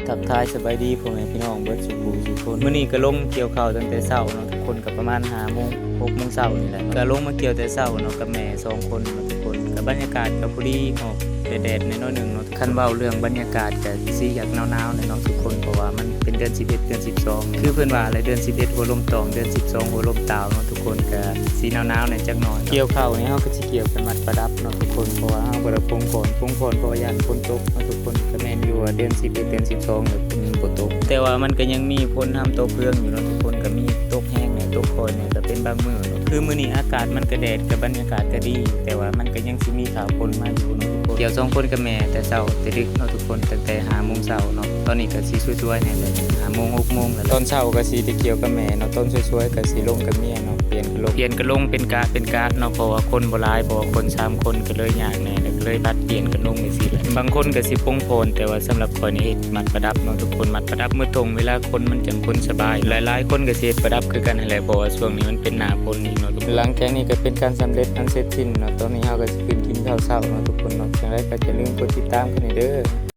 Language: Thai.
ทักทายสบายดีพ่อแม่พี่น้องเบิดสุขสุขคนมื้อนี้ก็ลงเกี่ยวข้าวตั้งแต่เช้าเนาะทุกคนก็ประมาณ5 โมง 6 โมงเช้านี่แหละก็ลงมาเกี่ยวแต่เช้าเนาะกับแม่2 คนเนาะทุกคนก็บรรยากาศก็พอดีออกแดดๆน้อยๆนึงเนาะคันเว้าเรื่องบรรยากาศก็สิอยากหนาวๆหน่อยเนาะทุกคนเพราะว่ามันเป็นเดือน11เดือน12คือเพิ่นว่าอะไรเดือน11หัวลมตองเดือน12หัวลมตาวเนาะทุกคนก็สิหนาวๆหน่อยจักหน่อยเกี่ยวข้าวนี่เฮาก็สิเกี่ยวกันมัดประดับเนาะทุกคนเพราะว่าเฮาบ่ได้ปงผลเพราะว่าย่านฝนตกเนาะทุกคนก็แม่นอยู่ว่าเดือน11เดือน12เนี่ยเป็นบ่ตกแต่ว่ามันก็ยังมีฝนห้ามตกเรื่องอยู่เนาะทุกคนก็มีตกแห้งเนี่ยตกคอยเนี่ยก็เป็นบางมื้อเนาะคือมื้อนี้อากาศมันก็แดดกับบรรยากาศก็ดีแต่ว่ามันก็ยังสิมีข่าวฝนมาอยู่เนาะทุกคนเกี่ยว2คนกับแม่แต่เช้าแต่ดึกเนาะทุกคนตั้งแต่5 โมงเช้าเนาะตอนนี้ก็สิสวยๆแน่เลย5 โมง 6 โมงแล้วตอนเช้าก็สิได้เกี่ยวกับแม่เนาะตอนสวยๆก็สิลงกับเมียเนาะเปลี่ยนกันลงเป็นกะเนาะเพราะว่าคนบ่หลายเพราะว่าคน3 คนก็เลยยากแน่แล้วก็เลยบัดเปลี่ยนกันลงจังซี่แหละบางคนก็สิปงโพนแต่ว่าสำหรับข้อยนี่เฮ็ดมัดประดับเนาะทุกคนมัดประดับมื้อตรงเวลาคนมันจังคนสบายหลายๆคนก็สิเฮ็ดประดับคือกันนั่นแหละเพราะว่าช่วงนี้มันเป็นหน้าฝนนี่เนาะทุกคนหลังจากนี้ก็เป็นการสำเร็จอันเสร็จสิ้นเนาะตอนนี้เฮาก็สิขึ้นกินข้าวเช้าเนาะทุกคนเนาะจังไดก็อย่าลืมกดติดตามกันให้เด้อ